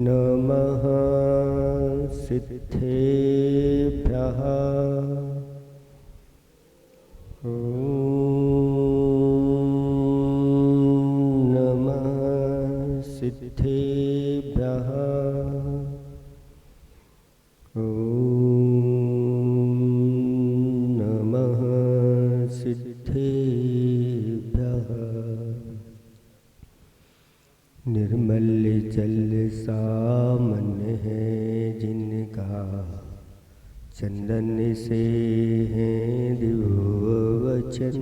नमः सिद्धेभ्यः ॐ नमः सिद्धेभ्यः ॐ नमः सिद्धेभ्यः। निर्मल जल सा मन है जिनका, चंदन से है दिव्य वचन।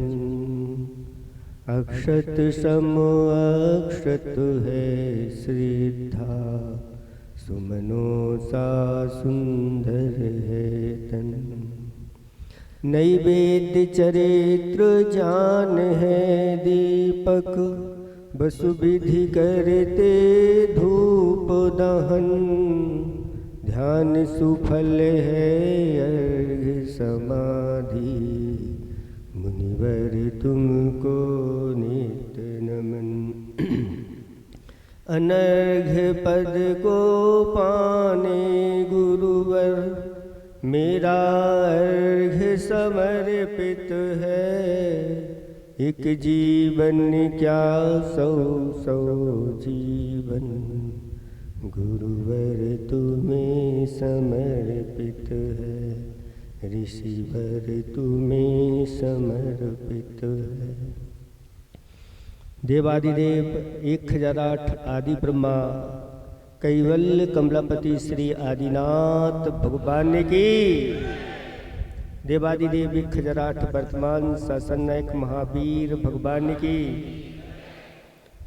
अक्षत सम अक्षत है श्रद्धा, सुमनों सा सुंदर है तन। नैवेद्य चरित्र जान है दीपक, बसु विधि करते धूप दहन। ध्यान सुफल है अर्घ समाधि, मुनिवर तुमको नित्य नमन। अनर्घ्य पद को पाने गुरुवर, मेरा अर्घ्य समर्पित है। एक जीवन क्या सौ सौ जीवन, गुरुवर तुम्हें समर्पित है। ऋषिवर तुम्हें समर्पित है। देवादिदेव 1008 आदि ब्रह्मा कैवल्य कमलापति श्री आदिनाथ भगवान की। देवादिदेव 1008 वर्तमान शासन नायक महावीर भगवान की।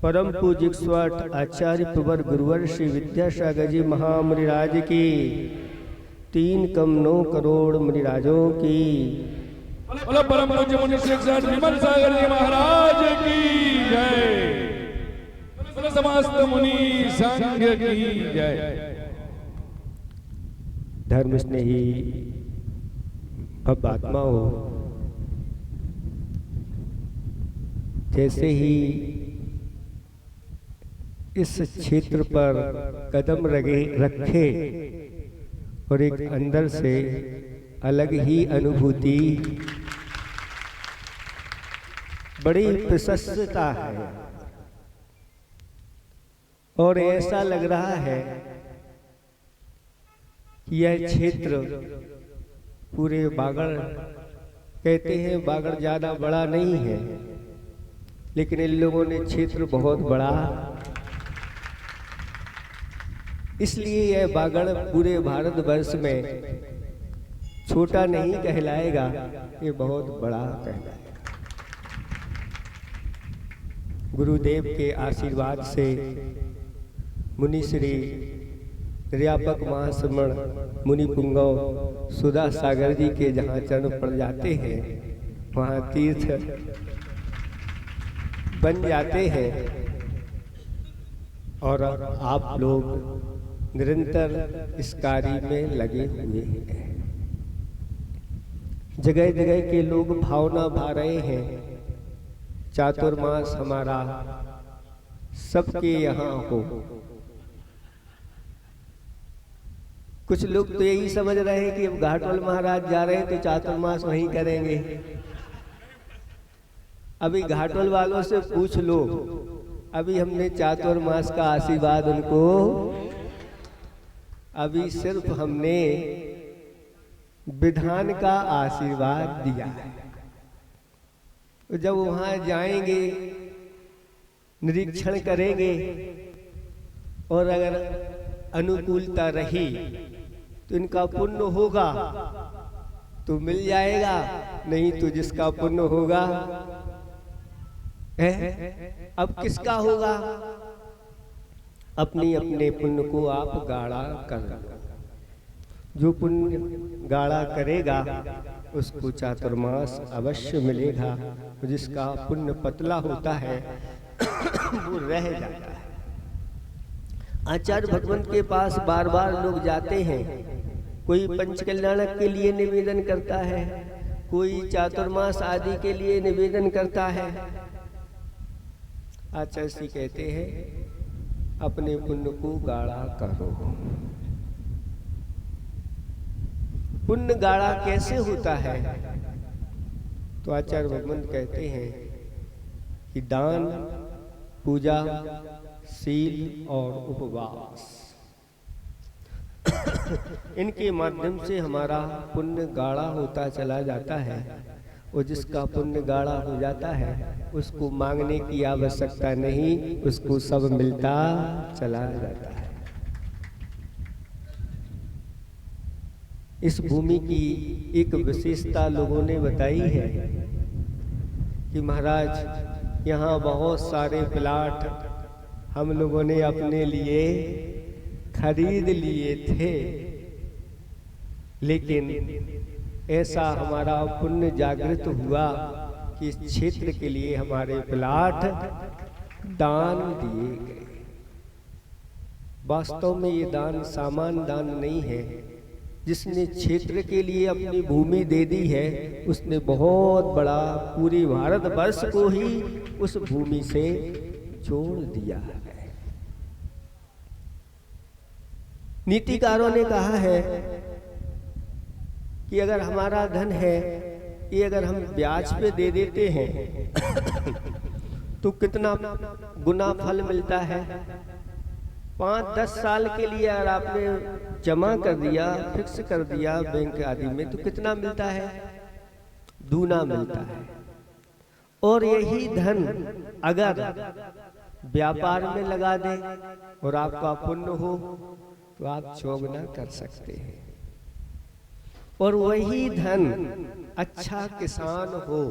परम पूज्य 108 आचार्य प्रवर गुरुवर श्री विद्यासागर जी महामुनिराज की। 3 कम 9 करोड़ मुनिराजों की। परम पूज्य मुनि श्री 108 विमल सागर जी महाराज की जय। समस्त मुनि संघ की जय। धर्म स्नेही अब आत्माओं, जैसे ही इस क्षेत्र पर कदम रखे और एक अंदर से अलग ही अनुभूति, बड़ी प्रशस्तता है और ऐसा लग रहा है कि यह क्षेत्र पूरे बागड़, कहते हैं बागड़ ज़्यादा बड़ा नहीं है, लेकिन इन लोगों ने क्षेत्र बहुत बड़ा, इसलिए यह बागड़ पूरे भारतवर्ष में छोटा नहीं कहलाएगा, ये बहुत बड़ा कहलाएगा। गुरुदेव के आशीर्वाद से मुनि श्री निर्यापक महाश्रमण मुनि पुंगव सुधा सागर जी के जहाँ चरण पड़ जाते हैं, वहाँ तीर्थ बन जाते हैं। और आप लोग निरंतर इस कार्य में लगे हुए हैं। जगह जगह के लोग भावना भा रहे हैं। चातुर्मास हमारा सबके यहाँ हो। कुछ लोग तो यही समझ रहे हैं कि अब घाटोल महाराज जा रहे हैं तो चातुर्मास वहीं करेंगे। अभी घाटोल वालों से पूछ लो, अभी हमने चातुर्मास का आशीर्वाद उनको, अभी सिर्फ हमने विधान का आशीर्वाद दिया है। तो जब वहां जाएंगे, निरीक्षण करेंगे और अगर अनुकूलता रही तो इनका पुण्य होगा तो मिल जाएगा, नहीं तो जिसका पुण्य होगा अब किसका होगा? अपनी अपने पुण्य को आप गाढ़ा कर, जो पुण्य गाढ़ा करेगा उसको चातुर्मास अवश्य मिलेगा। जिसका पुण्य पतला होता है वो रह जाता है। आचार्य भगवंत के पास बार बार लोग जाते हैं। कोई पंचकल्याणक के लिए निवेदन करता है, कोई चातुर्मास आदि के लिए निवेदन करता है। आचार्य जी कहते हैं अपने पुण्य को गाढ़ा करो। पुण्य गाढ़ा कैसे होता है? तो आचार्य भगवंत कहते हैं कि दान, पूजा, शील और उपवास इनके माध्यम से हमारा पुण्य गाढ़ा होता चला जाता है। और जिसका पुण्य गाढ़ा हो जाता है उसको मांगने की आवश्यकता नहीं, उसको सब मिलता चला जाता है। इस भूमि की एक विशेषता लोगों ने बताई है कि महाराज यहाँ बहुत सारे प्लाट हम लोगों ने अपने लिए खरीद लिए थे, लेकिन ऐसा हमारा पुण्य जागृत हुआ कि इस क्षेत्र के लिए हमारे प्लाट दान दिए गए। वास्तव में ये दान सामान्य दान नहीं है। जिसने क्षेत्र के लिए अपनी भूमि दे दी है उसने बहुत बड़ा पूरे भारतवर्ष को ही उस भूमि से जोड़ दिया है। नीतिकारों ने कहा है कि अगर हमारा धन है ये अगर हम ब्याज पे दे देते हैं तो कितना गुना फल मिलता है। 5-10 साल के लिए अगर आपने जमा कर दिया, फिक्स कर दिया बैंक आदि में, तो कितना मिलता है? दूना मिलता है। और यही धन अगर व्यापार में लगा दे और आपका पुण्य हो तो आप चौगुना कर सकते हैं। और वही धन अच्छा किसान हो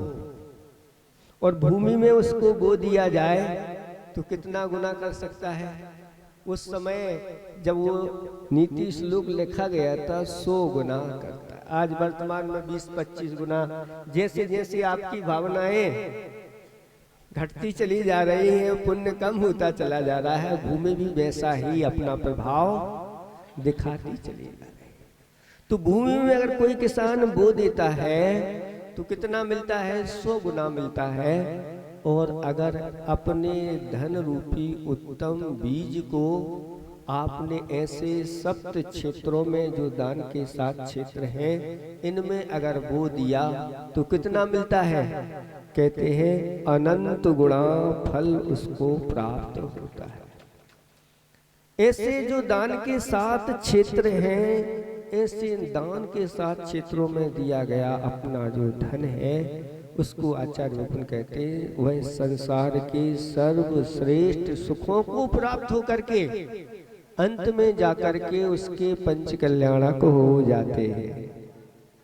और भूमि में उसको बो दिया जाए तो कितना गुना कर सकता है। उस समय जब वो नीति श्लोक लिखा गया था 100 गुना करता है। आज वर्तमान में 20-25 गुना। जैसे जैसे आपकी भावनाएं घटती चली जा रही है, पुण्य कम होता चला जा रहा है, भूमि भी वैसा ही अपना प्रभाव दिखाती चली जा रही है। तो भूमि में अगर कोई किसान बो देता है तो कितना मिलता है? 100 गुना मिलता है। और अगर अपने धन रूपी उत्तम बीज को आपने ऐसे सप्त क्षेत्रों में जो दान के 7 क्षेत्र हैं इनमें अगर बो दिया तो कितना मिलता है? कहते हैं अनंत गुणा फल उसको प्राप्त होता है। ऐसे जो दान के 7 क्षेत्र हैं, ऐसे दान के 7 क्षेत्रों में दिया गया अपना जो धन है उसको आचार्य भगवान कहते हैं वह संसार के सर्वश्रेष्ठ सुखों को प्राप्त होकर के अंत में जाकर के उसके पंच कल्याणक हो जाते हैं।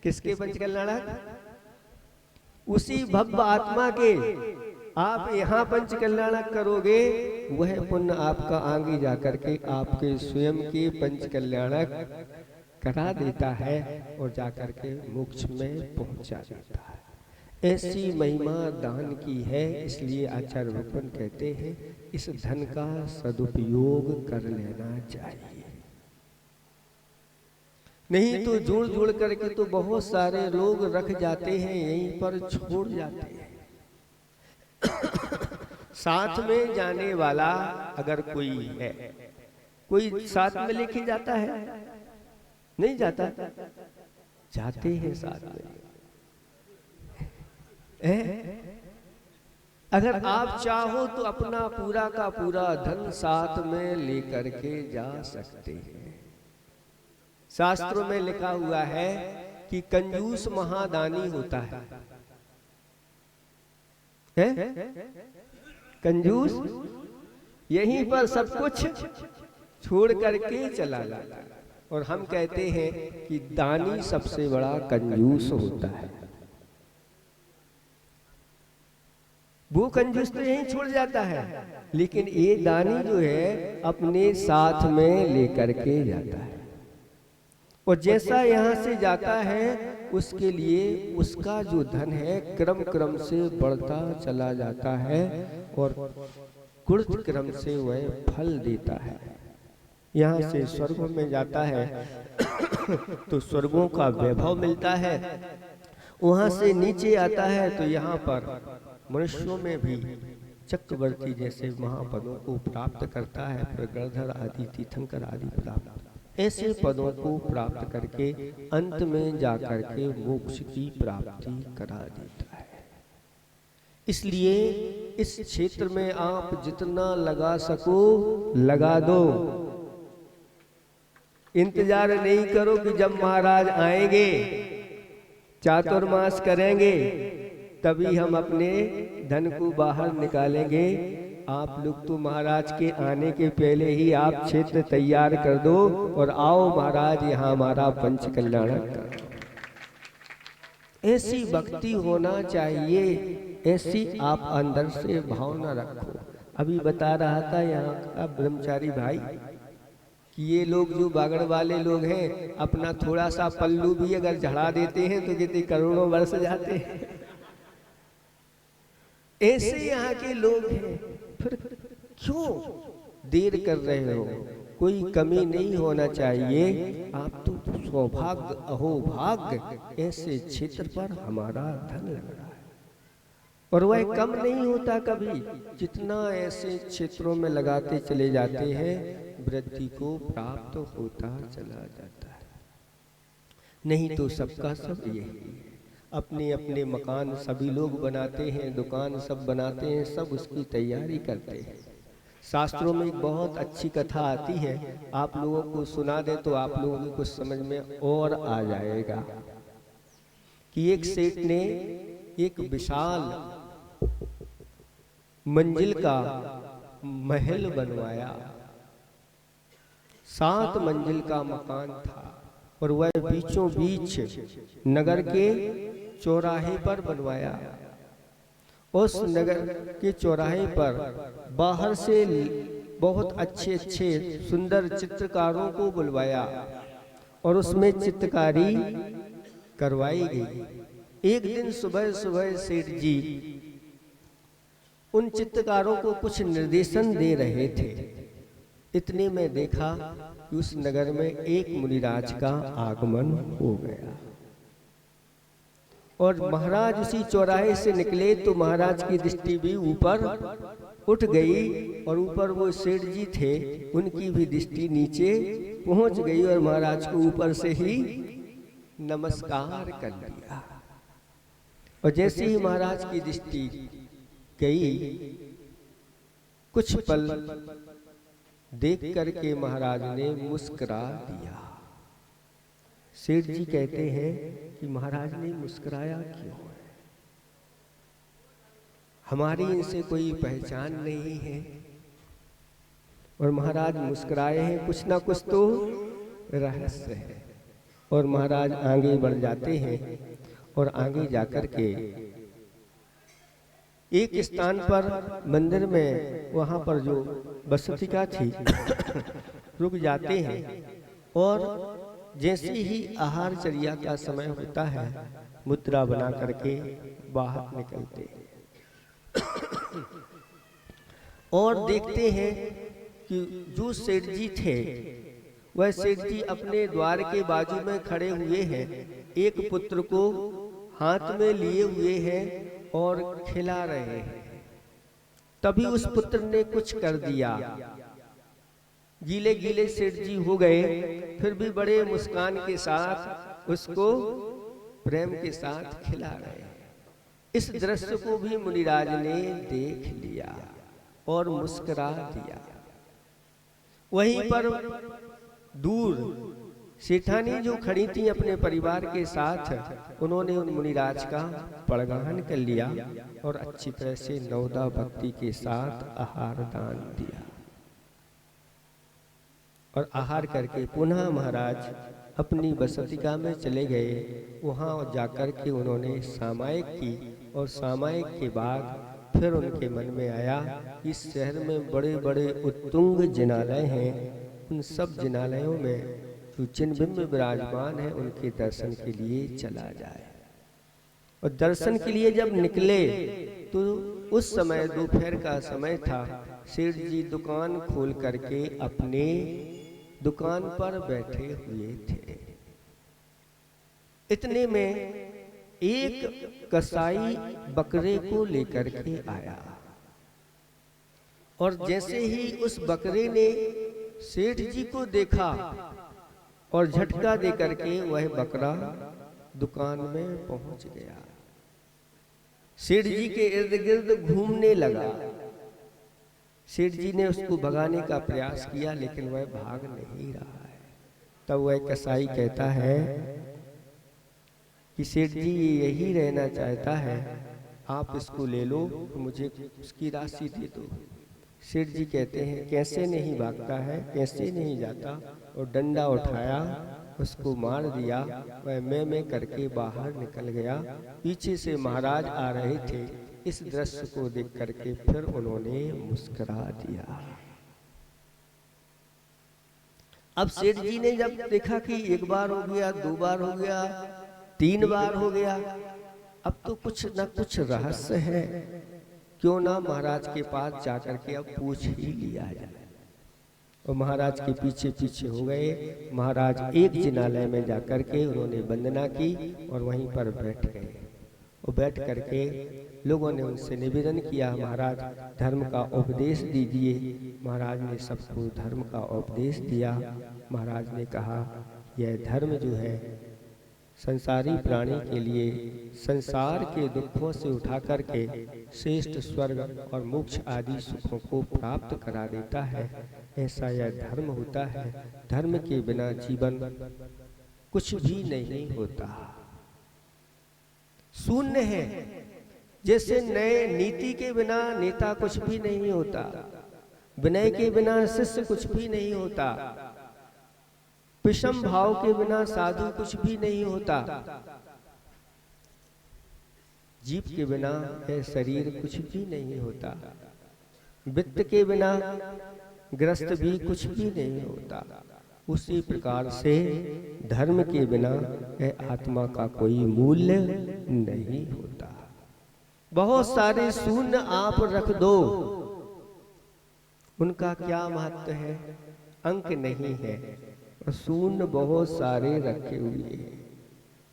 किसके पंच कल्याणक? उसी भव्य आत्मा के। आप यहाँ पंच कल्याणक करोगे, वह पुण्य आपका आगे जाकर के आपके स्वयं के पंच कल्याणक करा देता है और जाकर के मोक्ष में पहुंचा देता है। ऐसी महिमा दान की है। इसलिए आचार्य भगवान कहते हैं इस धन का सदुपयोग कर लेना चाहिए। नहीं तो जोड़ जोड़ करके तो बहुत सारे लोग रख जाते हैं, यहीं पर छोड़ जाते हैं। साथ में जाने वाला अगर कोई है, कोई साथ में लेके जाता है? नहीं जाता। जाते हैं साथ में। अगर आप चाहो तो अपना पूरा का पूरा धन साथ में लेकर के जा सकते हैं। शास्त्रों में लिखा हुआ है कि कंजूस महादानी होता है। कंजूस यहीं पर सब कुछ छोड़ करके चला जाता है। और हम कहते हैं कि दानी सबसे बड़ा कंजूस होता है। वो कंजूस तो यहीं छोड़ जाता है, लेकिन ये दानी जो है अपने साथ में लेकर के जाता है। और जैसा यहाँ से जाता है उसके लिए उसका जो धन है क्रम क्रम से बढ़ता चला जाता है और गुरुत क्रम से वह फल देता है। यहाँ से स्वर्ग में जाता है तो स्वर्गों का वैभव मिलता है। वहाँ से नीचे आता है तो यहाँ पर मनुष्यों में भी चक्रवर्ती जैसे महापदों को प्राप्त करता है, फिर गणधर आदि तीर्थंकर आदि प्राप्त, ऐसे पदों को प्राप्त करके अंत में जाकर के मोक्ष की प्राप्ति करा देता है। इसलिए इस क्षेत्र में आप जितना लगा सको लगा दो। इंतजार नहीं करो कि जब महाराज आएंगे चातुर्मास करेंगे तभी हम अपने धन को बाहर निकालेंगे। आप लोग तो महाराज के आने के पहले ही आप क्षेत्र तैयार कर दो और आओ महाराज यहाँ हमारा पंच कल्याणक करो। ऐसी भक्ति होना चाहिए, ऐसी आप अंदर से भावना रखो। अभी बता रहा था यहाँ का ब्रह्मचारी भाई कि ये लोग जो बागड़ वाले लोग हैं, अपना थोड़ा सा पल्लू भी अगर झड़ा देते हैं तो कितने करोड़ों वर्ष जाते हैं। ऐसे यहाँ के लोग हैं, फिर क्यों देर कर रहे हो? कोई कमी नहीं होना चाहिए। आप तो सौभाग्य अहोभाग्य, ऐसे क्षेत्र पर हमारा धन लग रहा है और वह कम नहीं होता कभी। जितना ऐसे क्षेत्रों में लगाते चले जाते हैं वृद्धि को प्राप्त होता चला जाता है। नहीं तो सबका सब यही है, अपने अपने मकान सभी लोग बनाते हैं, दुकान सब बनाते हैं, सब उसकी तैयारी करते हैं। शास्त्रों में एक बहुत अच्छी कथा आती है, आप लोगों को सुना दे तो आप लोगों को कुछ समझ में और आ जाएगा कि एक सेठ ने एक विशाल मंजिल का महल बनवाया। 7 मंजिल का मकान था और वह बीचों बीच नगर के चौराहे पर बनवाया। उस नगर के चौराहे पर बाहर से बहुत अच्छे अच्छे सुंदर चित्रकारों को बुलवाया और उसमें चित्रकारी करवाई गई। एक दिन सुबह सुबह सेठ जी उन चित्रकारों को कुछ निर्देशन दे रहे थे। इतने में देखा कि उस नगर में एक मुनिराज का आगमन हो गया और महाराज उसी चौराहे से निकले तो महाराज की दृष्टि भी ऊपर उठ गई और ऊपर वो सेठ जी थे, उनकी भी दृष्टि नीचे पहुंच गई और महाराज को ऊपर से ही नमस्कार कर लिया। और जैसे ही महाराज की दृष्टि गई, कुछ पल देख करके महाराज ने मुस्कुरा दिया। सेठ जी कहते हैं कि महाराज ने मुस्कुराया क्यों? हमारी इनसे कोई पहचान नहीं है और महाराज मुस्कुराए हैं, कुछ ना कुछ तो रहस्य है। और महाराज आगे बढ़ जाते हैं और आगे जाकर के एक स्थान पर मंदिर में, वहां पर जो बसतिका थी, रुक जाते हैं और जैसे ही आहार चर्या का समय होता है मुद्रा बना करके बाहर निकलते हैं और देखते हैं कि जो सेठ जी थे वह सेठ जी अपने द्वार के बाजू में खड़े हुए हैं, एक पुत्र को हाथ में लिए हुए हैं और खिला रहे हैं। तभी उस पुत्र ने कुछ कर दिया, गीले गीले सेठ जी हो गए, फिर भी बड़े मुस्कान के साथ उसको प्रेम के साथ खिला रहे हैं। इस दृश्य को भी मुनिराज ने देख लिया और मुस्कुरा दिया। वहीं पर दूर सेठानी जो खड़ी थी अपने परिवार के साथ, उन्होंने उन मुनिराज का पड़गान कर लिया और अच्छी तरह से नवदा भक्ति के साथ आहार दान दिया। और आहार करके पुनः महाराज अपनी बसतिका में चले गए। वहाँ जाकर के उन्होंने सामायिक की और सामायिक के बाद फिर उनके मन में आया कि इस शहर में बड़े बड़े उत्तुंग जिनालय हैं, उन सब जिनालयों में जो चिन्हबिंब विराजमान है उनके दर्शन के लिए चला जाए। और दर्शन के लिए जब निकले तो उस समय दोपहर का समय था। सेठ जी दुकान खोल करके अपने दुकान पर बैठे हुए थे। इतने में एक कसाई बकरे को लेकर के आया और जैसे ही उस बकरे ने सेठ जी को देखा और झटका दे करके वह बकरा दुकान में पहुंच गया, सेठ जी के इर्द गिर्द घूमने लगा। सेठ जी ने उसको भगाने का प्रयास किया लेकिन वह भाग नहीं रहा है। तब वह कसाई कहता है कि सेठ जी यही रहना चाहता है, आप इसको ले लो, मुझे उसकी राशि दे दो। सेठ जी कहते हैं कैसे नहीं भागता है, कैसे नहीं जाता, और डंडा उठाया, उसको मार दिया। वह मैं करके बाहर निकल गया। पीछे से महाराज आ रहे थे। इस दृश्य को देख करके फिर उन्होंने मुस्कुरा दिया। अब सेठ जी ने जब देखा कि एक बार हो गया, 2 बार हो गया, 3 बार हो गया, अब तो कुछ न कुछ रहस्य है, क्यों ना महाराज के पास जाकर के अब पूछ ही लिया जाए। और महाराज के पीछे पीछे हो गए। महाराज एक जिनालय में जाकर के उन्होंने वंदना की और वहीं पर बैठ गए। और बैठ करके लोगों ने उनसे निवेदन किया, महाराज धर्म का उपदेश दीजिए। महाराज ने सबको धर्म का उपदेश दिया। महाराज ने कहा यह धर्म जो है संसारी प्राणी के लिए संसार के दुखों से उठा करके श्रेष्ठ स्वर्ग और मोक्ष आदि सुखों को प्राप्त करा देता है। ऐसा यह धर्म होता है। धर्म के बिना जीवन कुछ भी नहीं होता, शून्य है। जैसे नए नीति के बिना नेता कुछ भी नहीं होता, विनय के बिना शिष्य कुछ भी नहीं होता, विषम भाव के बिना साधु कुछ भी नहीं होता, जीव के बिना यह शरीर कुछ भी नहीं होता, वित्त के बिना ग्रस्त भी कुछ भी नहीं होता। उसी प्रकार से धर्म के बिना यह आत्मा का कोई मूल्य नहीं होता। बहुत सारे शून्य आप रख दो, उनका क्या महत्व है, अंक नहीं है। शून्य बहुत सारे रखे हुए हैं,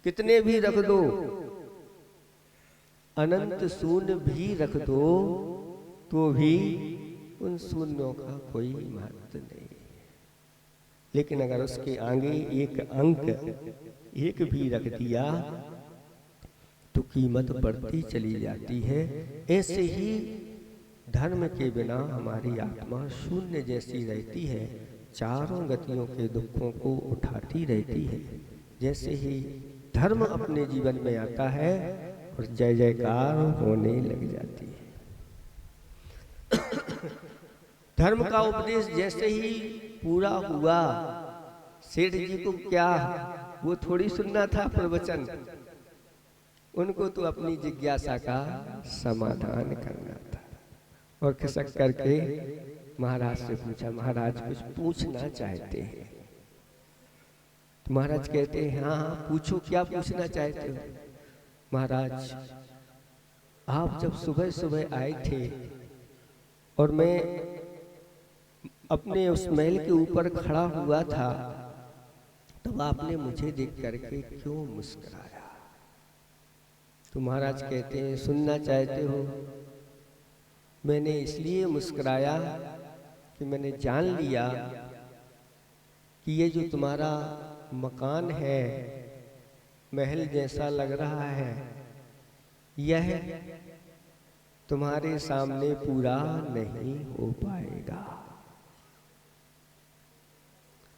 कितने भी रख दो, अनंत शून्य भी रख दो तो भी उन शून्यों का कोई महत्व नहीं। लेकिन अगर उसके आगे एक अंक एक भी रख दिया तो कीमत बढ़ती चली जाती है। ऐसे ही धर्म के बिना हमारी आत्मा शून्य जैसी रहती है, चारों गतियों के दुखों को उठाती रहती है। जैसे ही धर्म अपने जीवन में आता है और जय जयकार होने लग जाती है। धर्म का उपदेश जैसे ही पूरा हुआ, सेठ जी को क्या वो थोड़ी सुनना था प्रवचन, उनको तो अपनी जिज्ञासा का समाधान करना था। और खिसक करके महाराज से पूछा, महाराज कुछ पूछना चाहते हैं? तो महाराज कहते हैं हाँ हाँ पूछो, क्या पूछना चाहते हो? महाराज आप जब सुबह सुबह आए थे और मैं अपने उस महल के ऊपर खड़ा हुआ था, तब आपने मुझे देख करके क्यों मुस्कुराया? तो महाराज कहते हैं सुनना चाहते हो? मैंने इसलिए मुस्कुराया कि मैंने जान लिया कि ये जो तुम्हारा मकान है, महल जैसा लग रहा है, यह तुम्हारे सामने पूरा नहीं हो पाएगा।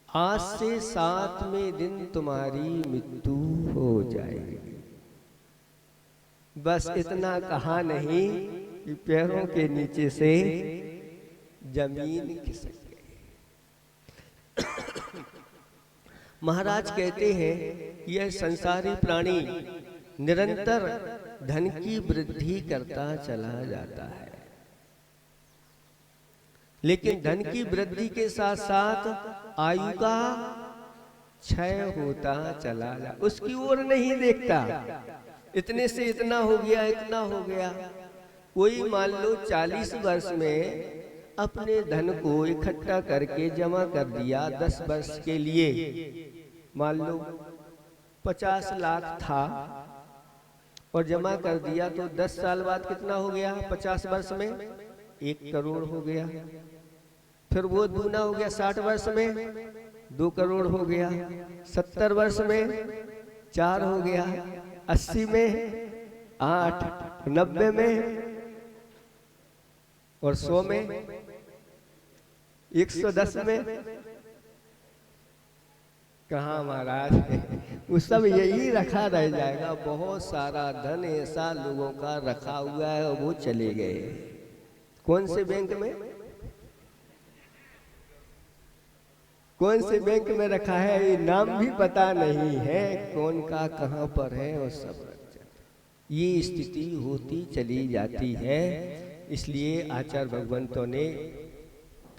आज से 7वें दिन तुम्हारी मृत्यु हो जाएगी। बस इतना कहा नहीं कि पैरों के नीचे से जमीन खिसक गई। महाराज कहते हैं यह संसारी प्राणी निरंतर धन की वृद्धि करता चला जाता है, लेकिन धन की वृद्धि के साथ साथ आयु का क्षय होता चला जाता, उसकी ओर नहीं देखता। इतने से इतना हो गया, इतना हो गया। कोई मान लो 40 वर्ष में अपने धन को इकट्ठा करके जमा कर दिया 10 वर्ष के लिए, मान लो 50 लाख था और जमा कर दिया, तो 10 साल बाद कितना हो गया? 50 वर्ष में 1 करोड़ हो गया, फिर वो दूना हो गया 60 वर्ष में 2 करोड़ हो गया, 70 वर्ष में 4 हो गया, 80 में 8, 90 में और 100 में 110 में कहाँ महाराज, वो सब यही रखा रह जाएगा। बहुत सारा धन ऐसा लोगों का रखा हुआ है और वो चले गए। कौन से बैंक में, कौन से बैंक में रखा है ये नाम भी पता नहीं है, कौन का कहाँ पर है और सब रख जाते। ये स्थिति होती चली जाती है। इसलिए आचार्य भगवंतों ने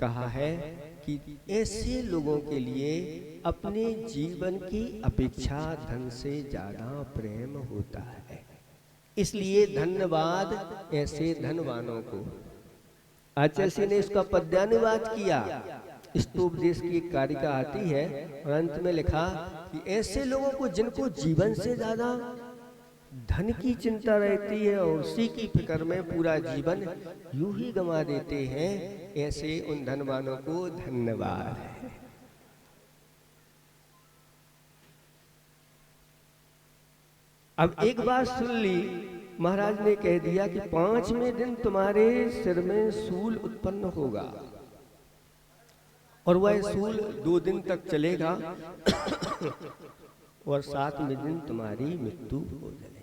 कहा है कि ऐसे लोगों के लिए अपने जीवन की अपेक्षा धन से ज्यादा प्रेम होता है। इसलिए धन्यवाद ऐसे धनवानों को। आचार्य जी ने इसका पद्यानुवाद किया। स्तोपदेश की कारिका आती है और अंत में लिखा कि ऐसे लोगों को जिनको जीवन से ज्यादा धन की चिंता रहती है और उसी की फिक्र में पूरा जीवन यूं ही गंवा देते हैं, ऐसे उन धनवानों को धन्यवाद है। अब एक बात सुन ली, महाराज ने कह दिया कि 5वें दिन तुम्हारे सिर में सूल उत्पन्न होगा और वह सूल 2 दिन तक चलेगा और 7वें दिन तुम्हारी मृत्यु हो जाएगी।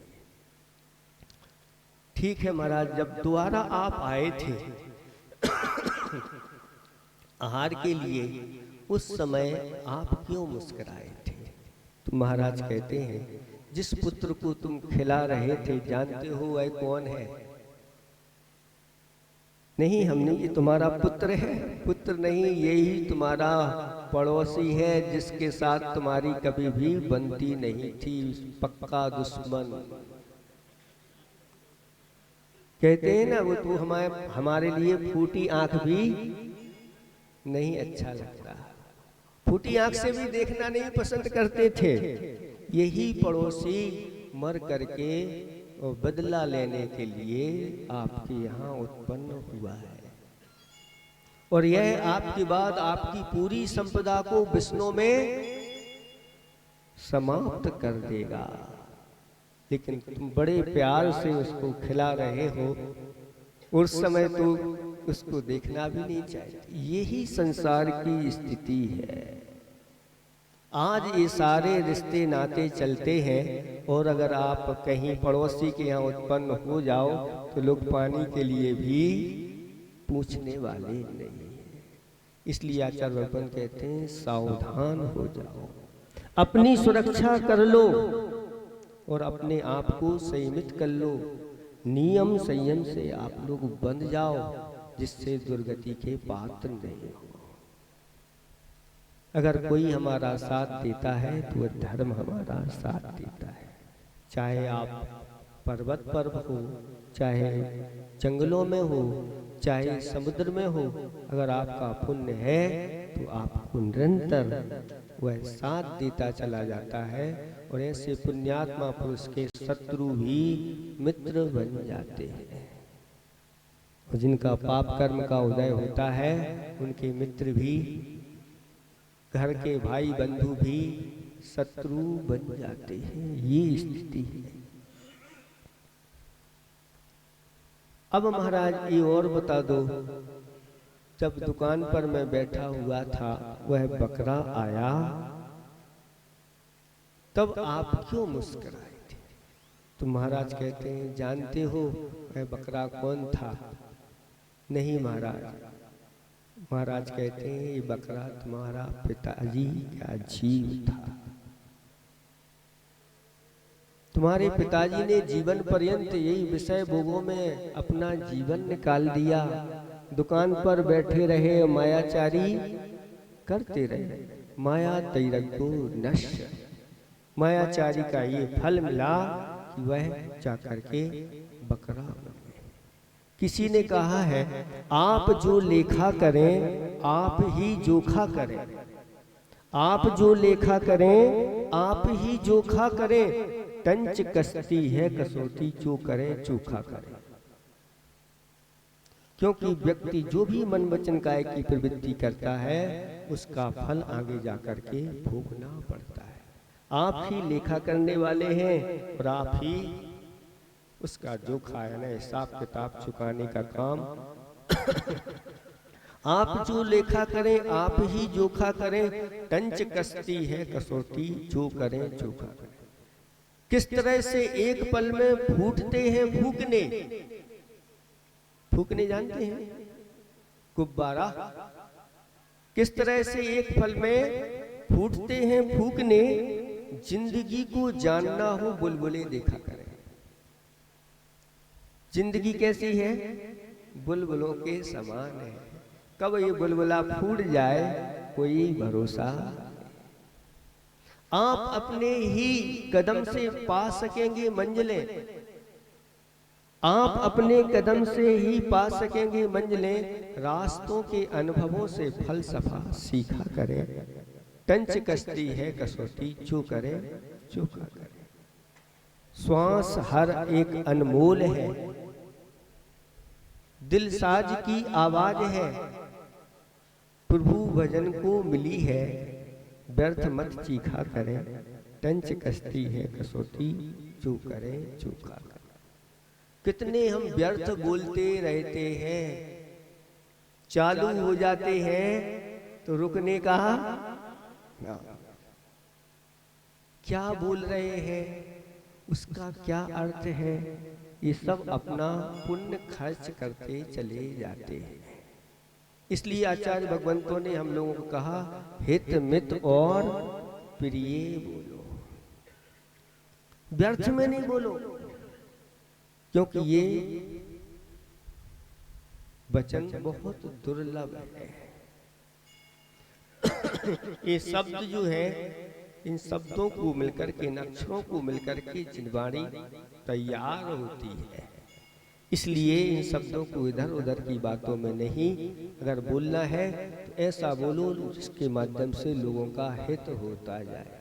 ठीक है महाराज, जब दोबारा आप आए थे आहार के लिए, उस समय आप क्यों मुस्कुराए थे? तो महाराज कहते हैं, जिस पुत्र को तुम खिला रहे थे जानते हो वह कौन है? नहीं, हमने ये तुम्हारा पुत्र है। पुत्र नहीं, यही तुम्हारा पड़ोसी है जिसके साथ तुम्हारी कभी भी बनती नहीं थी, पक्का दुश्मन। कहते हैं ना, वो तो हमारे लिए फूटी आंख भी नहीं अच्छा लगता। फूटी आंख से भी देखना नहीं पसंद करते थे। यही पड़ोसी मर करके और बदला लेने के लिए आपके यहाँ उत्पन्न हुआ है और यह आपके बाद आपकी पूरी संपदा को विष्णु में समाप्त कर देगा। लेकिन तुम बड़े प्यार से उसको खिला रहे हो, उस समय तो उसको देखना भी नहीं चाहिए। यही संसार की स्थिति है। आज ये सारे रिश्ते नाते चलते हैं और अगर आप कहीं पड़ोसी के यहाँ उत्पन्न हो जाओ तो लोग पानी के लिए भी पूछने वाले नहीं है। इसलिए आचार्य भगवान कहते हैं, सावधान हो जाओ, अपनी सुरक्षा कर लो और अपने आप को संयमित कर लो। नियम संयम से आप लोग बंध जाओ, जिससे दुर्गति के पात्र नहीं हो। अगर कोई हमारा साथ देता है तो वह धर्म हमारा साथ देता है। चाहे आप पर्वत पर हो, चाहे जंगलों में हो, चाहे समुद्र में हो, अगर आपका पुण्य है तो आपको निरंतर वह साथ देता चला जाता है और ऐसे पुण्यात्मा पुरुष के शत्रु भी मित्र बन जाते हैं। और जिनका पाप कर्म का उदय होता है उनके मित्र भी, घर के भाई बंधु भी शत्रु बन जाते हैं। ये स्थिति है। अब महाराज ये और बता दो, जब दुकान पर मैं बैठा हुआ था वह बकरा आया, तब आप क्यों मुस्कुराए थे? तो महाराज कहते हैं, जानते हो वह बकरा कौन था? नहीं महाराज। महाराज कहते हैं, ये बकरा तुम्हारा पिताजी का जीव था। तुम्हारे पिताजी ने जीवन पर्यंत यही विषय भोगों में अपना जीवन निकाल दिया। दुकान पर बैठे रहे, मायाचारी करते रहे, माया तैरको नश्य। मायाचारी का ये फल मिला कि वह जाकर के बकरा बन गए। किसी ने कहा है, आप जो लेखा करें आप ही जोखा करें। आप जो लेखा करें आप ही जोखा करें। टंच कसती है कसौटी, जो करें चोखा करें। क्योंकि व्यक्ति जो भी मन वचन काया की प्रवृत्ति करता है उसका फल आगे जाकर के भोगना पड़ता है। आप ही लेखा करने वाले हैं और आप ही उसका जोखा है ना हिसाब किताब चुकाने का काम आप जो लेखा करें आप ही जोखा करें। टंच कसती है कसौटी जो करें जोखा करें। किस तरह से एक पल में फूटते हैं फूकने, फूकने जानते हैं गुब्बारा, किस तरह से एक पल में फूटते हैं फूकने। जिंदगी को जानना हो बुलबुले देखा करें। जिंदगी कैसी है? बुलबुलों के समान है। कब ये बुलबुला फूट जाए कोई भरोसा। आप अपने ही कदम से पा सकेंगे मंजिलें, आप अपने कदम से ही पा सकेंगे मंजिलें। रास्तों के अनुभवों से फलसफा सीखा करें। टंच कसती है कसौटी जो करे चूका करे। श्वास हर एक अनमोल है, दिल साज की आवाज है। प्रभु भजन को मिली है, व्यर्थ मत चीखा करें। टंच कसती है कसौटी जो करे चूका करे। कितने हम व्यर्थ बोलते रहते हैं, चालू हो जाते हैं तो रुकने का क्या बोल रहे हैं, उसका क्या अर्थ है, ये सब अपना पुण्य खर्च करते चले जाते हैं। इसलिए आचार्य भगवंतों ने हम लोगों को कहा हित मित और प्रिय बोलो, व्यर्थ में नहीं बोलो, क्योंकि ये वचन बहुत दुर्लभ है। ये शब्द जो है, इन शब्दों को मिलकर के, इन अक्षरों को मिलकर के जिनवाणी तैयार होती है। इसलिए इन शब्दों को इधर उधर की बातों में नहीं, अगर बोलना है तो ऐसा बोलो जिसके माध्यम से लोगों का हित होता जाए।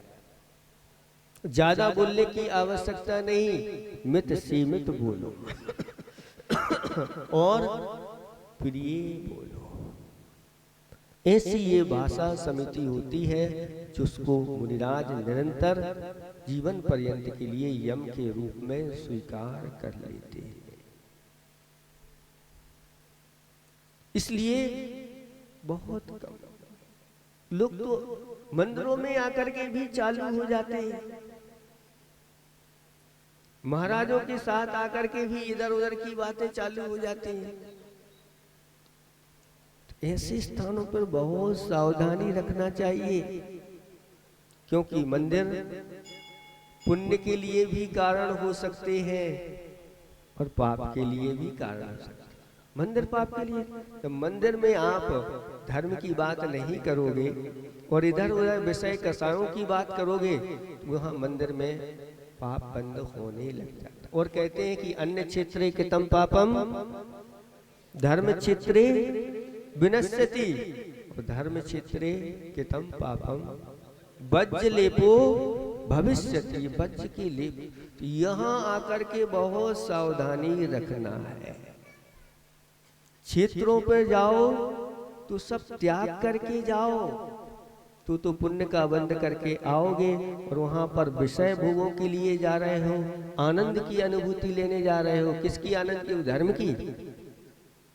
ज्यादा बोलने की आवश्यकता नहीं, मित सीमित बोलो और प्रिय बोलो। ऐसी ये भाषा समिति होती है जिसको मुनिराज निरंतर जीवन पर्यंत के लिए यम के रूप में स्वीकार कर लेते हैं। इसलिए बहुत कम लोग तो मंदिरों में आकर के भी चालू हो जाते हैं, महाराजों के साथ आकर के भी इधर उधर की बातें चालू हो जाती हैं। ऐसे स्थानों पर बहुत सावधानी रखना चाहिए, क्योंकि मंदिर पुण्य के लिए भी कारण हो सकते हैं और पाप के लिए भी कारण हो सकते हैं। मंदिर पाप के लिए, तो मंदिर में आप धर्म की बात नहीं करोगे और इधर उधर विषय कसायों की बात करोगे तो वहां मंदिर में पाप बंद होने लग जाता। और कहते हैं कि अन्य क्षेत्रे कृतम पापम धर्म क्षेत्रे विनश्यति, धर्म क्षेत्रे कृतम पापम वज्र लेपो भविष्यति, वज्र की लेप। तो यहाँ आकर के बहुत सावधानी रखना है। क्षेत्रों पर जाओ तो सब त्याग करके जाओ, तो पुण्य का बंद करके आओगे और वहां पर विषय भोगों के लिए जा रहे हो, आनंद की अनुभूति लेने जा रहे हो। किसकी आनंद की? धर्म की।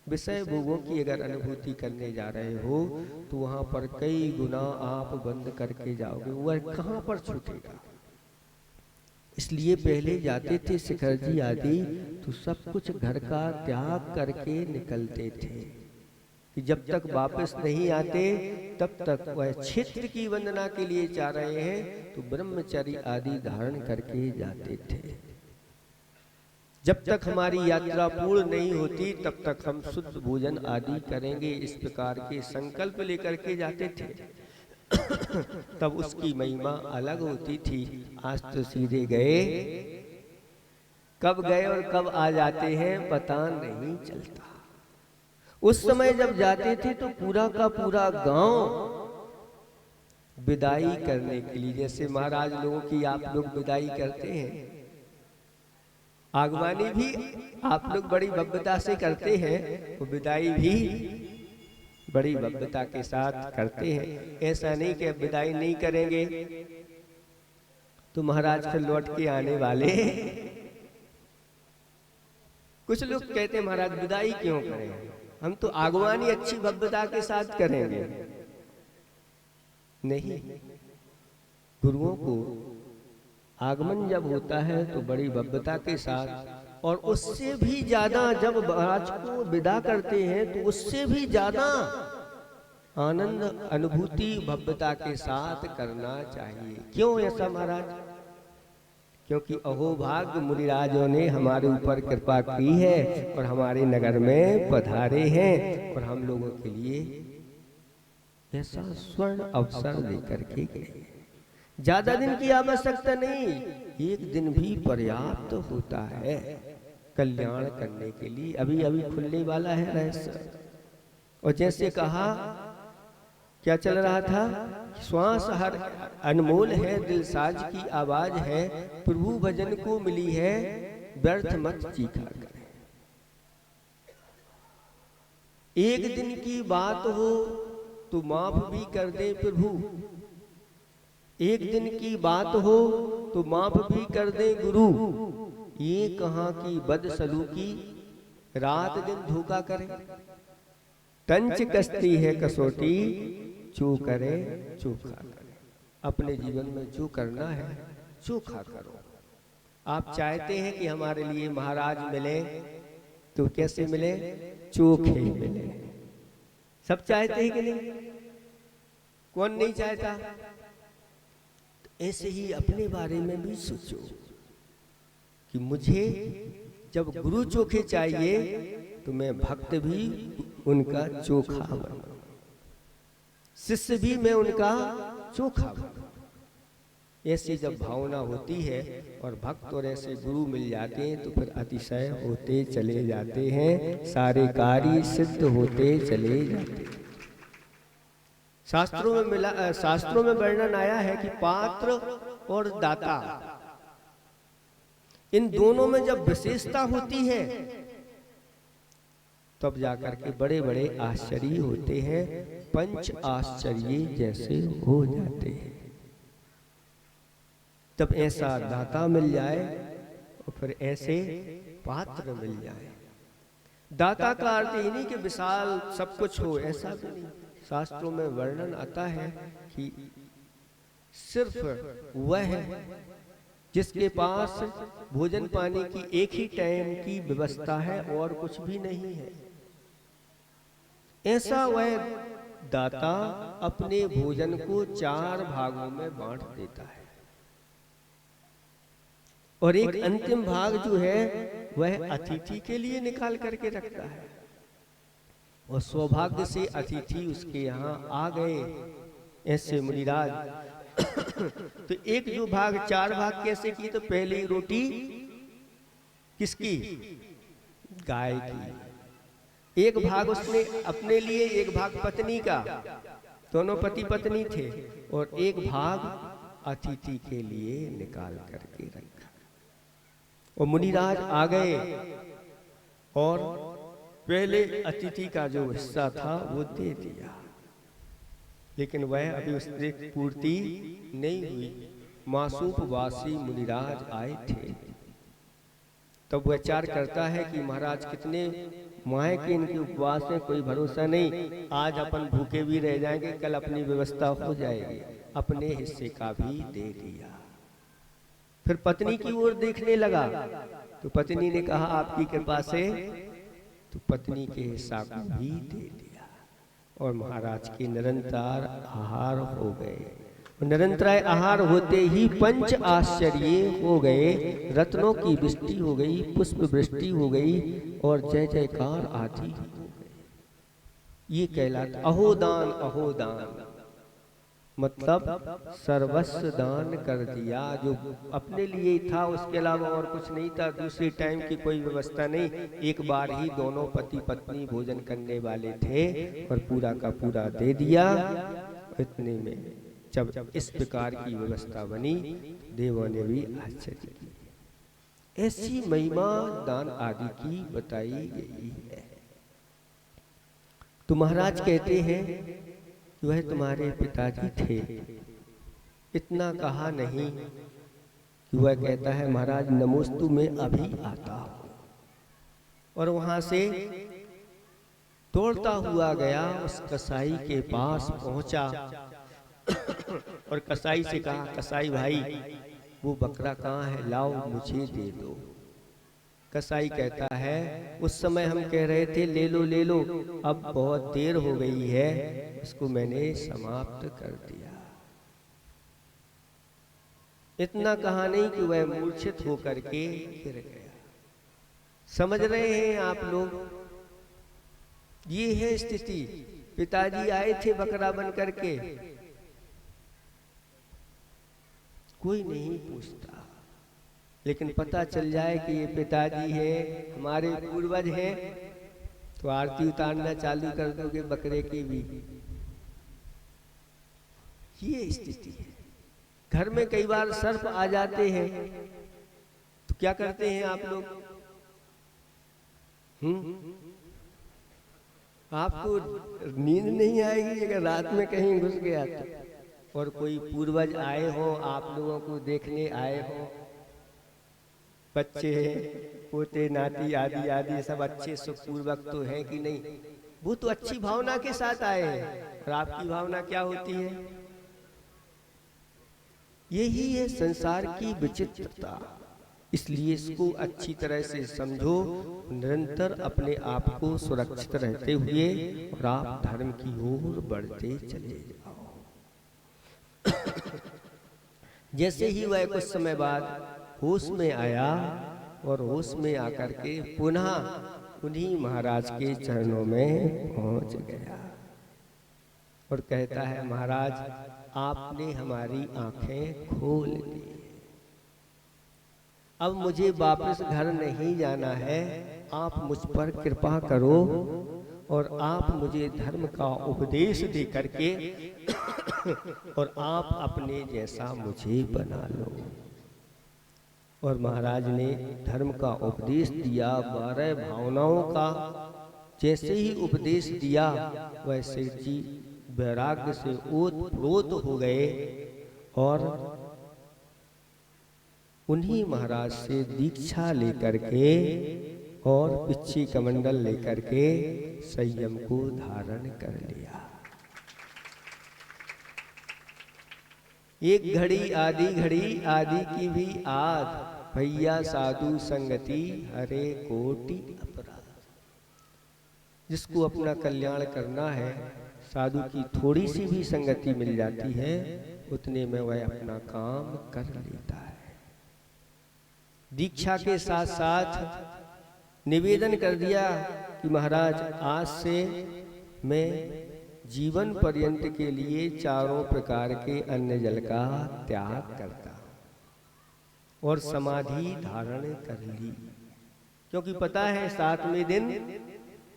विषय भोगों की अगर अनुभूति करने जा रहे हो तो वहां पर कई गुना आप बंद करके जाओगे, वह कहां पर छूटेगा। इसलिए पहले जाते थे शिखर जी आदि तो सब कुछ घर का त्याग करके निकलते थे कि जब तक वापस नहीं आते तब तक वह क्षेत्र की वंदना के लिए जा रहे हैं तो ब्रह्मचर्य आदि धारण करके जाते थे। जब तक हमारी यात्रा पूर्ण नहीं होती तब तक हम शुद्ध भोजन आदि करेंगे, इस प्रकार के संकल्प लेकर के जाते थे। तब उसकी महिमा अलग होती थी। आज तो सीधे गए, कब गए और कब आ जाते हैं पता नहीं चलता। उस समय जब जाते थे तो पूरा का पूरा गांव विदाई करने के लिए, जैसे महाराज लोगों की आप लोग विदाई करते हैं, आगवानी भी आप लोग बड़ी भव्यता से करते हैं, वो विदाई भी बड़ी भव्यता के साथ करते हैं। ऐसा नहीं कि विदाई नहीं करेंगे तो महाराज फिर लौट के आने वाले। कुछ लोग कहते हैं महाराज विदाई क्यों करें, हम तो आगवानी अच्छी भव्यता के साथ करेंगे। नहीं, गुरुओं को आगमन जब होता है तो बड़ी भव्यता के साथ, और उससे भी ज्यादा जब महाराज को विदा करते हैं तो उससे भी ज्यादा आनंद अनुभूति भव्यता के साथ करना चाहिए। क्यों ऐसा महाराज? क्योंकि अहोभाग्य मुनिराजों ने हमारे ऊपर कृपा की है और हमारे नगर में पधारे हैं और हम लोगों के लिए ऐसा स्वर्ण अवसर लेकर के गए। ज्यादा दिन की आवश्यकता नहीं, एक दिन भी पर्याप्त होता है कल्याण करने के लिए। अभी अभी खुलने वाला है रहस्य। और जैसे कहा, क्या चल रहा था, श्वास हर अनमोल है, दिलसाज की आवाज है, प्रभु भजन को मिली है, व्यर्थ मत चीखा करें। एक दिन की बात हो तो माफ भी कर दे प्रभु, एक दिन की बात हो तो माफ भी कर दे गुरु। ये कहाँ की बदसलूकी, रात दिन धोखा करे। टंच कसती है कसौटी, जो करे चोखा करे। अपने जीवन में जो करना है चोखा करो। आप चाहते हैं कि हमारे लिए महाराज मिले तो कैसे मिले? चोखे मिले। सब चाहते हैं कि नहीं? कौन नहीं चाहता? ऐसे ही अपने बारे में भी सोचो कि मुझे जब गुरु चोखे चाहिए तो मैं भक्त भी उनका चोखा बनूं, शिष्य भी मैं उनका चोखा बनूं। ऐसी जब भावना होती है और भक्त और ऐसे गुरु मिल जाते हैं तो फिर अतिशय होते चले जाते हैं, सारे कार्य सिद्ध होते चले जाते हैं। शास्त्रों में वर्णन आया है कि पात्र और दाता, इन दोनों में जब विशेषता होती है तब जाकर के बड़े बड़े आश्चर्य होते हैं, पंच आश्चर्य जैसे हो जाते हैं। तब ऐसा दाता मिल जाए और फिर ऐसे पात्र मिल जाए। दाता का अर्थ ही नहीं कि विशाल सब कुछ हो, ऐसा भी नहीं। शास्त्रों में वर्णन आता है कि सिर्फ वह है जिसके पास भोजन पानी की एक ही टाइम की व्यवस्था है और कुछ भी नहीं है, ऐसा वह दाता अपने भोजन को 4 भागों में बांट देता है और एक अंतिम भाग जो है वह अतिथि के लिए निकाल करके रखता है। और सौभाग्य से अतिथि उसके यहाँ आ गए ऐसे मुनिराज। तो एक जो भाग 4 भाग कैसे की? तो पहली रोटी किसकी? गाय की। एक भाग उसने अपने लिए, एक भाग पत्नी का, दोनों पति पत्नी थे, और एक भाग अतिथि के लिए निकाल करके रखा। और मुनिराज आ गए और पहले अतिथि का जो हिस्सा था वो दे दिया, लेकिन वह अभी उससे पूर्ति नहीं हुई। मासूपवासी मुनिराज आए थे। तब वह विचार करता है कि महाराज कितने माहे के इनके उपवास में कोई भरोसा नहीं, आज अपन भूखे भी रह जाएंगे, कल अपनी व्यवस्था हो जाएगी। अपने हिस्से का भी दे दिया। फिर पत्नी की ओर देखने लगा तो पत्नी ने कहा आपकी कृपा से, तो पत्नी के हिस्सा को भी दे दिया। और महाराज के निरंतर आहार हो गए। निरंतर आहार होते ही पंच आश्चर्य हो गए, रत्नों की वृष्टि हो गई, पुष्प वृष्टि हो गई और जय जयकार आदि हो गए। ये कहलाता अहोदान। अहोदान मतलब सर्वस्व दान कर दिया। जो अपने लिए था उसके अलावा और कुछ नहीं था, दूसरी टाइम की कोई व्यवस्था नहीं। एक बार ही दोनों पति पत्नी भोजन करने वाले थे और पूरा का पूरा दे दिया। इतने में जब इस प्रकार की व्यवस्था बनी, देवों ने भी आश्चर्य किया। ऐसी महिमा दान आदि की बताई गई है। तो महाराज कहते हैं वह तुम्हारे पिताजी थे। इतना कहा नहीं कि वह कहता है महाराज नमोस्तु में अभी आता हूं, और वहां से दौड़ता हुआ गया, उस कसाई के पास पहुंचा और कसाई से कहा, कसाई भाई वो बकरा कहाँ है, लाओ मुझे दे दो। कसाई कहता है उस समय हम कह रहे थे ले लो ले लो, अब बहुत देर हो गई है, इसको मैंने समाप्त कर दिया। इतना कहा नहीं कि वह मूर्छित होकर के गिर गया। समझ रहे हैं आप लोग, ये है स्थिति। पिताजी आए थे बकरा बन करके, कोई नहीं पूछता, लेकिन पता चल जाए कि ये पिताजी है, हमारे पूर्वज हैं, तो आरती उतारना चालू कर दोगे बकरे की भी। ये स्थिति है। घर में कई बार सर्प आ जाते हैं तो क्या करते हैं आप लोग? आपको नींद नहीं आएगी अगर रात में कहीं घुस गया तो। और कोई पूर्वज आए हो, आप लोगों को देखने आए हो, बच्चे पोते नाती आदि आदि सब अच्छे सुखपूर्वक तो है कि नहीं? वो तो अच्छी भावना के साथ आए हैं, और आपकी भावना क्या होती है? यही है संसार की विचित्रता। इसलिए इसको अच्छी तरह से समझो, निरंतर अपने आप को सुरक्षित रहते हुए और आप धर्म की ओर बढ़ते चले जाओ। जैसे ही वह कुछ समय बाद होश में आया, और होश में आकर के पुनः उन्हीं महाराज के चरणों में पहुंच गया और कहता है महाराज आपने हमारी आंखें खोल दी, अब मुझे वापस घर नहीं जाना है, आप मुझ पर कृपा करो और आप मुझे धर्म का उपदेश दे करके और आप अपने जैसा मुझे बना लो। और महाराज ने धर्म का उपदेश दिया, 12 भावनाओं का जैसे ही उपदेश दिया, वैसे जी वैराग्य से ओतप्रोत हो गए और उन्हीं महाराज से दीक्षा लेकर के और पिच्छी कमंडल लेकर के संयम को धारण कर लिया। एक घड़ी आदि की भी आद, भैया साधु संगति हरे कोटि अपराध। जिसको अपना कल्याण करना है, साधु की थोड़ी सी भी संगति मिल जाती है, उतने में वह अपना काम कर लेता है। दीक्षा के साथ साथ निवेदन कर दिया कि महाराज आज से मैं जीवन पर्यंत के लिए चारों प्रकार के अन्न जल का त्याग करता हूं और समाधि धारण कर ली, क्योंकि पता है 7वें दिन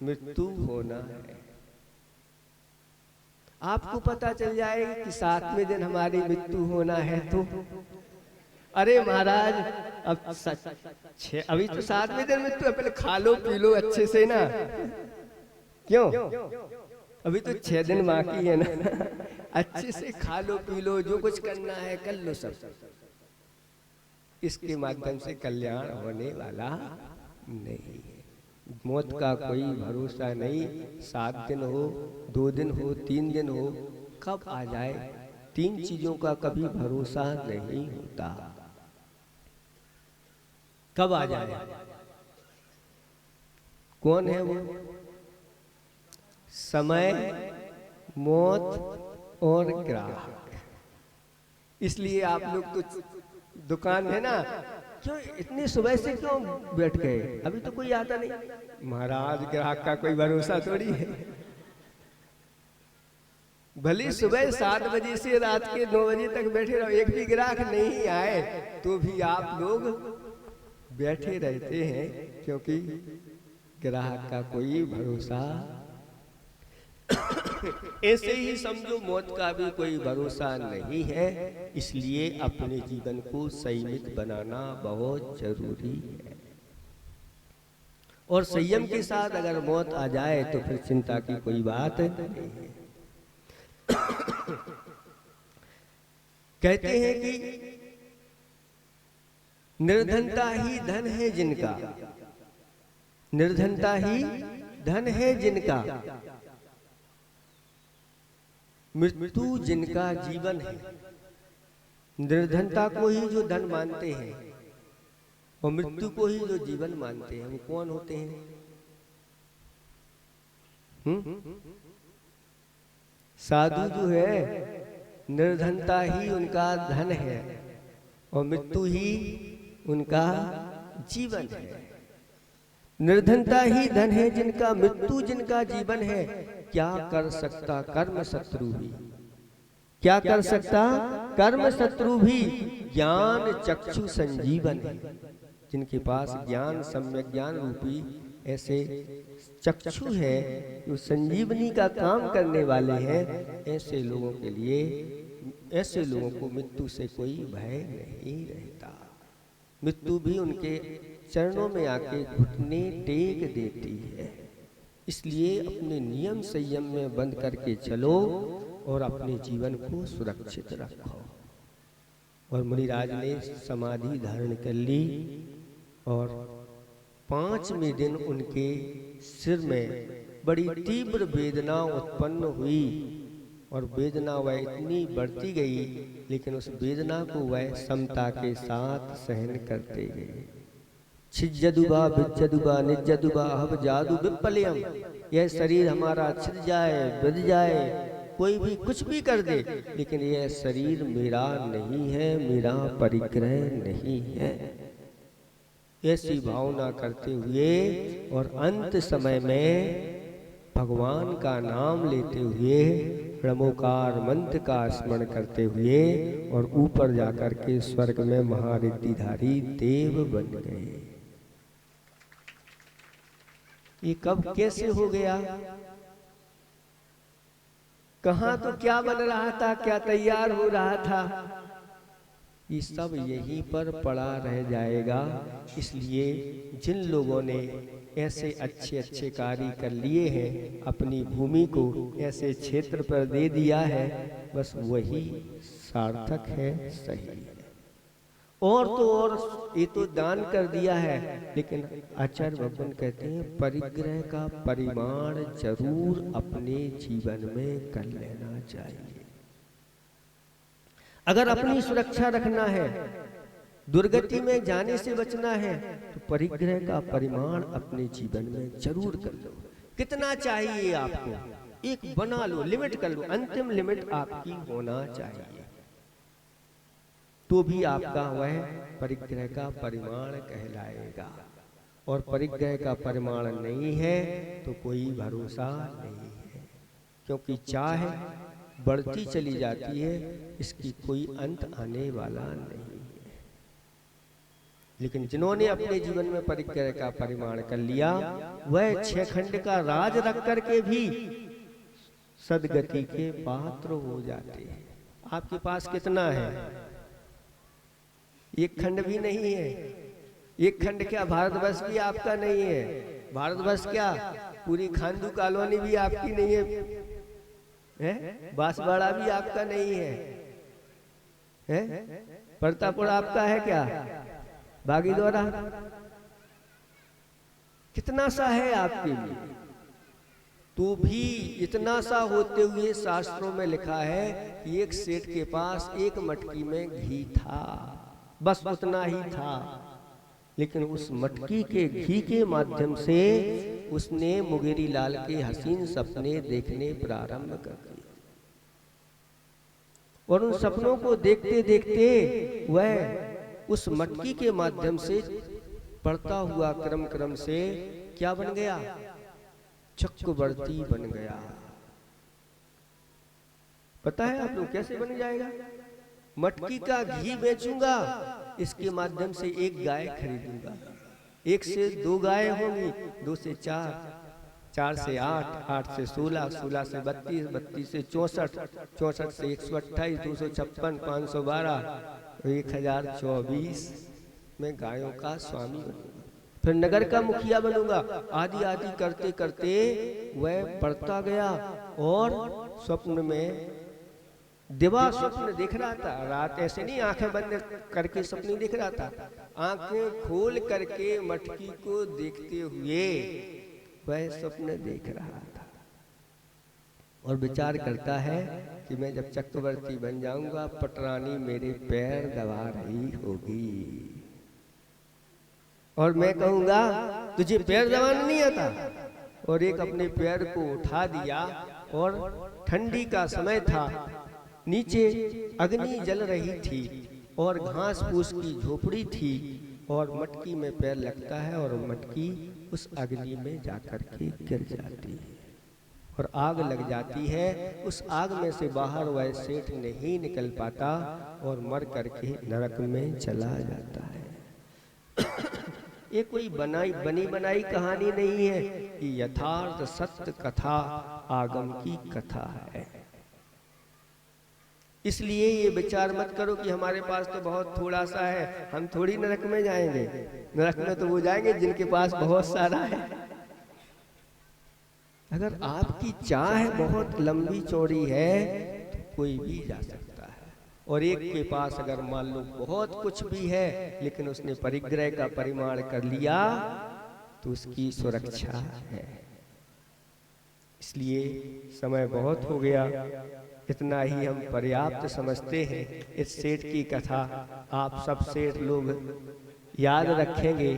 मृत्यु होना है। आपको पता चल जाएगा कि 7वें दिन हमारी मृत्यु होना है तो अरे महाराज अब अभी तो 7वें दिन मृत्यु है, पहले खा लो पी लो अच्छे से ना, क्यों? अभी तो 6 दिन बाकी है ना, अच्छे से खा लो पी लो, जो कुछ करना है कर लो सब। इसके माध्यम से कल्याण होने वाला नहीं है। मौत का कोई भरोसा नहीं, 7 दिन हो 2 दिन हो 3 दिन हो, कब आ जाए, 3 चीजों का कभी भरोसा नहीं होता, कब आ जाए। कौन है वो? समय, मौत और ग्राहक। इसलिए आप लोग तो दुकान है ना, क्यों इतनी सुबह से क्यों बैठ गए, अभी तो कोई आता नहीं। महाराज ग्राहक का कोई भरोसा थोड़ी है। भले सुबह 7 बजे से रात के 9 बजे तक बैठे रहो, एक भी ग्राहक नहीं आए तो भी आप लोग बैठे रहते हैं, क्योंकि ग्राहक का कोई भरोसा ऐसे ही समझो मौत का भी कोई भरोसा नहीं है, इसलिए अपने जीवन को संयमित बनाना बहुत जरूरी है। और संयम के साथ अगर मौत आ जाए तो फिर चिंता की कोई बात नहीं है। कहते हैं कि निर्धनता ही धन है जिनका, निर्धनता ही धन है जिनका, मृत्यु जिनका जीवन है। निर्धनता को ही जो धन मानते हैं और मृत्यु को ही जो जीवन मानते हैं, वो कौन होते हैं? साधु जो है निर्धनता ही उनका धन है और मृत्यु ही उनका जीवन है। निर्धनता ही धन है जिनका, मृत्यु जिनका जीवन है। क्या कर सकता कर्म शत्रु भी, क्या कर सकता कर्म शत्रु भी, ज्ञान चक्षु संजीवन है। जिनके पास ज्ञान सम्यक ज्ञान रूपी ऐसे चक्षु है जो संजीवनी का काम करने वाले हैं, ऐसे लोगों के लिए, ऐसे लोगों को मृत्यु से कोई भय नहीं रहता। मृत्यु भी उनके चरणों में आके घुटने टेक देती है। इसलिए अपने नियम संयम में बंद करके चलो और अपने जीवन को सुरक्षित रखो। और मुनिराज ने समाधि धारण कर ली और 5वें दिन उनके सिर में बड़ी तीव्र वेदना उत्पन्न हुई और वेदना वह इतनी बढ़ती गई, लेकिन उस वेदना को वह समता के साथ सहन करते गए। छिज्जदुबा बिज्जदुबा निज्जदुबा हब जादू विपल्यम, यह शरीर हमारा छिद जाए बिद जाए, कोई भी कुछ भी कर दे, लेकिन यह शरीर मेरा नहीं है, मेरा परिग्रह नहीं है। ऐसी भावना करते हुए और अंत समय में भगवान का नाम लेते हुए ब्रह्मोकार मंत्र का स्मरण करते हुए और ऊपर जाकर के स्वर्ग में महारिद्धिधारी देव बन गए। ये कब कैसे हो गया? कहां तो क्या बन रहा था, क्या तैयार हो रहा था, ये सब यहीं पर पड़ा रह जाएगा। इसलिए जिन लोगों ने ऐसे अच्छे अच्छे कार्य कर लिए हैं, अपनी भूमि को ऐसे क्षेत्र पर दे दिया है, बस वही सार्थक है, सही है। और तो और ये तो दान कर दिया है, लेकिन आचार्य भगवान कहते हैं परिग्रह का परिमाण जरूर अपने जीवन में कर लेना चाहिए। अगर अपनी सुरक्षा रखना है, दुर्गति में जाने से बचना है, तो परिग्रह का परिमाण अपने जीवन में जरूर कर लो। कितना चाहिए आपको, एक बना लो, लिमिट कर लो, अंतिम लिमिट आपकी होना चाहिए, तो भी आपका वह परिग्रह का परिमाण कहलाएगा। और परिग्रह का परिमाण नहीं है तो कोई भरोसा नहीं है, क्योंकि चाह बढ़ती चली जाती है, इसकी कोई अंत आने वाला नहीं है। लेकिन जिन्होंने अपने जीवन में परिग्रह का परिमाण कर लिया, वह 6 खंड का राज रख करके भी सदगति के पात्र हो जाते हैं। आपके पास कितना है? 1 खंड भी नहीं है। 1 खंड क्या भारतवर्ष भी आपका नहीं है, भारतवर्ष क्या पूरी खांडू कॉलोनी भी आपकी नहीं है, बांसवाड़ा भी आपका नहीं है, प्रतापपुर आपका है क्या, बागीदौरा कितना सा है आपके लिए? तो भी इतना सा होते हुए शास्त्रों में लिखा है कि एक सेठ के पास 1 मटकी में घी था, बस उतना ही था, लेकिन उस मटकी के घी के माध्यम से उसने मुंगेरी लाल के हसीन सपने देखने प्रारंभ कर दिए। और उन सपनों को देखते देखते वह उस मटकी के माध्यम से बढ़ता हुआ क्रम क्रम से क्या बन गया? चक्रवर्ती बन गया। पता है आप लोग कैसे बन जाएगा? मटकी का घी बेचूंगा, इसके माध्यम से 1 गाय खरीदूंगा, 1 से 2 गाय होंगी, 2 से 4, 4 से 8, 8 से 16, 16 से 32, 32 से 64, 64 से 128, 256, 512, 1024 में गायों का स्वामी बनूंगा। फिर नगर का मुखिया बनूंगा। आदि आदि करते करते वह बढ़ता गया और स्वप्न में दिवा स्वप्न देख रहा था। रात ऐसे नहीं आंखें बंद करके सपने देख रहा था, आंखें खोल करके मटकी को देखते हुए वह स्वप्न देख रहा था और विचार करता है कि मैं जब चक्रवर्ती बन जाऊंगा पटरानी मेरे पैर दबा रही होगी और मैं कहूंगा तुझे पैर दबाना नहीं आता, और एक अपने पैर को उठा दिया और ठंडी का समय था, नीचे अग्नि जल रही थी और घास फूस की झोपड़ी थी और मटकी में पैर लगता है और मटकी उस अग्नि में जाकर के गिर जाती है और आग लग जाती है। उस आग में से बाहर वह सेठ नहीं निकल पाता और मर करके नरक में चला जाता है। ये कोई बनी बनाई कहानी नहीं है, ये यथार्थ सत्य कथा आगम की कथा है। इसलिए ये विचार मत करो कि हमारे पास तो बहुत थोड़ा सा है, हम थोड़ी नरक में जाएंगे। नरक में तो वो जाएंगे जिनके पास बहुत सारा है। अगर आपकी चाह बहुत लंबी चौड़ी है तो कोई भी जा सकता है, और एक के पास अगर मान लो बहुत कुछ भी है लेकिन उसने परिग्रह का परिमाण कर लिया तो उसकी सुरक्षा है। इसलिए समय बहुत हो गया, इतना ही हम पर्याप्त समझते हैं। इस सेठ की कथा आप सब सेठ लोग याद रखेंगे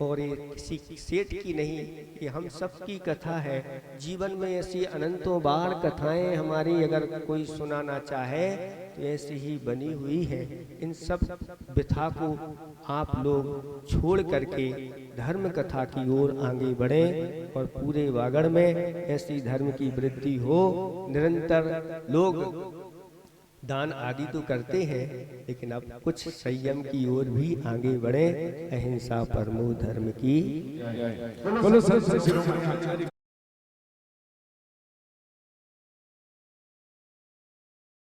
और ये किसी सेठ की नहीं, ये हम सब की कथा है। जीवन में ऐसी अनंतों बार कथाएं हमारी अगर कोई सुनाना चाहे तो ऐसी ही बनी हुई है। इन सब व्यथा को आप लोग छोड़ करके धर्म कथा की ओर आगे बढ़ें और पूरे वागड़ में ऐसी धर्म की वृद्धि हो। निरंतर लोग दान आदि तो करते हैं लेकिन अब कुछ संयम की ओर भी आगे बढ़े। अहिंसा परमो धर्म की। बोलो सत श्री शिरोमणि आचार्य